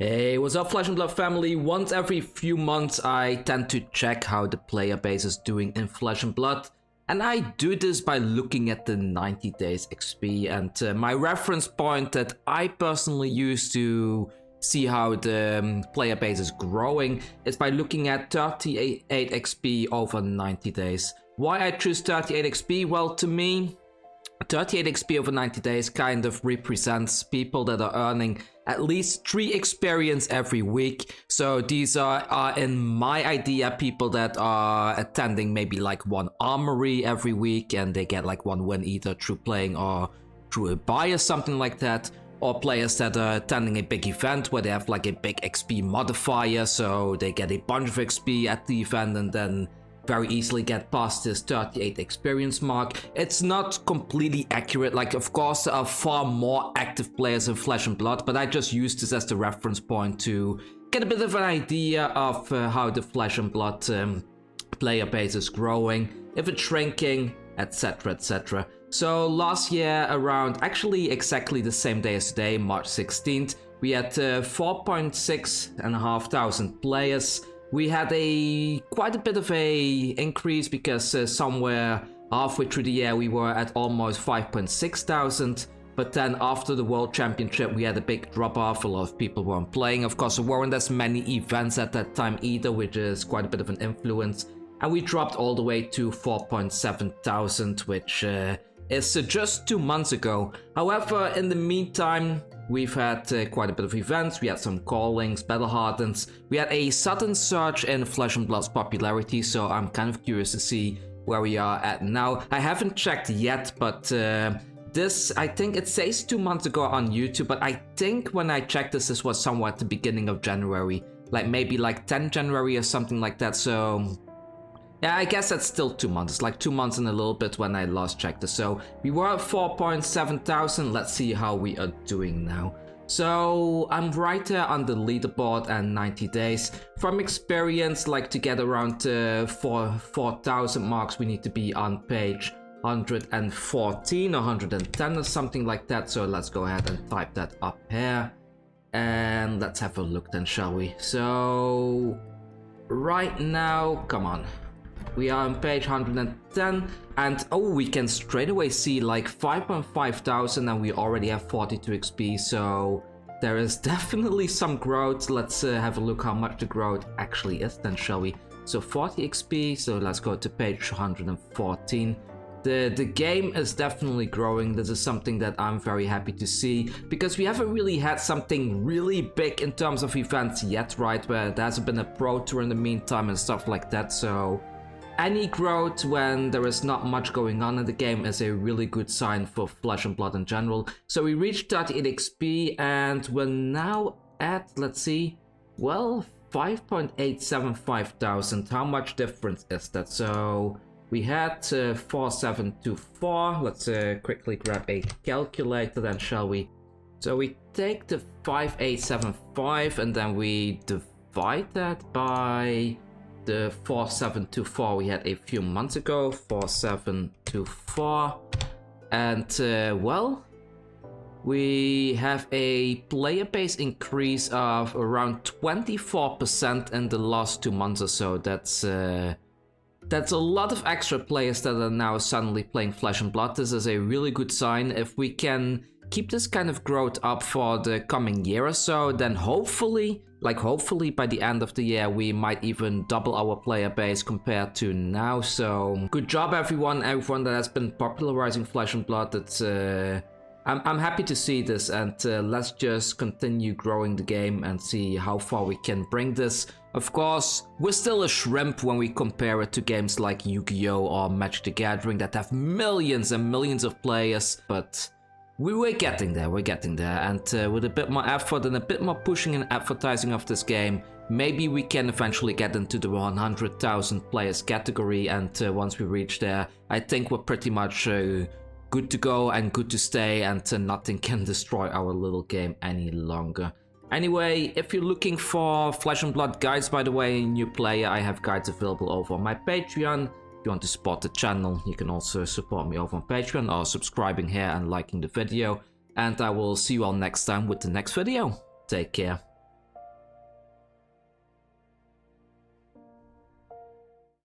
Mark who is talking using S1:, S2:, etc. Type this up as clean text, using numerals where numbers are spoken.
S1: Hey, what's up, Flesh and Blood family? Once every few months, I tend to check how the player base is doing in Flesh and Blood. And I do this by looking at the 90 days XP. And my reference point that I personally use to see how the player base is growing is by looking at 38 XP over 90 days. Why I choose 38 XP? Well, to me, 38 XP over 90 days kind of represents people that are earning at least 3 experience every week. So these are in my idea, people that are attending maybe like 1 armory every week and they get like 1 win either through playing or through a buy or something like that. Or players that are attending a big event where they have like a big XP modifier, so they get a bunch of XP at the event and then very easily get past this 38 experience mark. It's not completely accurate, like of course there are far more active players in Flesh and Blood, but I just use this as the reference point to get a bit of an idea of how the Flesh and Blood player base is growing, if it's shrinking, etc, etc. So last year around, actually exactly the same day as today, March 16th, we had 4,600 players. We had quite a bit of a increase because somewhere halfway through the year we were at almost 5,600. But then after the World Championship we had a big drop off. A lot of people weren't playing. Of course there weren't as many events at that time either, which is quite a bit of an influence. And we dropped all the way to 4,700, which is just 2 months ago. However, in the meantime, we've had quite a bit of events. We had some callings, battle hardens. We had a sudden surge in Flesh and Blood's popularity, so I'm kind of curious to see where we are at now. I haven't checked yet, but this, I think it says 2 months ago on YouTube, but I think when I checked this was somewhere at the beginning of January, like maybe like 10 January or something like that. So yeah, I guess that's still 2 months. It's like 2 months and a little bit when I last checked this. So we were at 4,700. Let's see how we are doing now. So I'm right there on the leaderboard and 90 days. From experience, like to get around 4,000 marks, we need to be on page 114 or 110 or something like that. So let's go ahead and type that up here. And let's have a look then, shall we? So right now, come on. We are on page 110 and oh, we can straight away see like 5,500 and we already have 42 XP, so there is definitely some growth. Let's have a look how much the growth actually is then, shall we? So 40 XP, so let's go to page 114. The game is definitely growing. This is something that I'm very happy to see because we haven't really had something really big in terms of events yet, right? Where there hasn't been a pro tour in the meantime and stuff like that, so any growth when there is not much going on in the game is a really good sign for Flesh and Blood in general. So we reached 38 XP and we're now at, let's see, well, 5,875,000. How much difference is that? So we had 4,724. Let's quickly grab a calculator then, shall we? So we take the 5,875 and then we divide that by the 4,724 we had a few months ago, 4,724, and well, we have a player base increase of around 24% in the last 2 months or so. That's a lot of extra players that are now suddenly playing Flesh and Blood. This is a really good sign. If we can keep this kind of growth up for the coming year or so, then hopefully by the end of the year we might even double our player base compared to now. So good job everyone that has been popularizing Flesh and Blood. It's I'm happy to see this, and let's just continue growing the game and see how far we can bring this. Of course, we're still a shrimp when we compare it to games like Yu-Gi-Oh! Or Magic the Gathering that have millions and millions of players, but we're getting there, and with a bit more effort and a bit more pushing and advertising of this game, maybe we can eventually get into the 100,000 players category, and once we reach there, I think we're pretty much good to go and good to stay, and nothing can destroy our little game any longer. Anyway, if you're looking for Flesh and Blood guides, by the way, new player, I have guides available over on my Patreon. If you want to support the channel, you can also support me over on Patreon or subscribing here and liking the video. And I will see you all next time with the next video. Take care.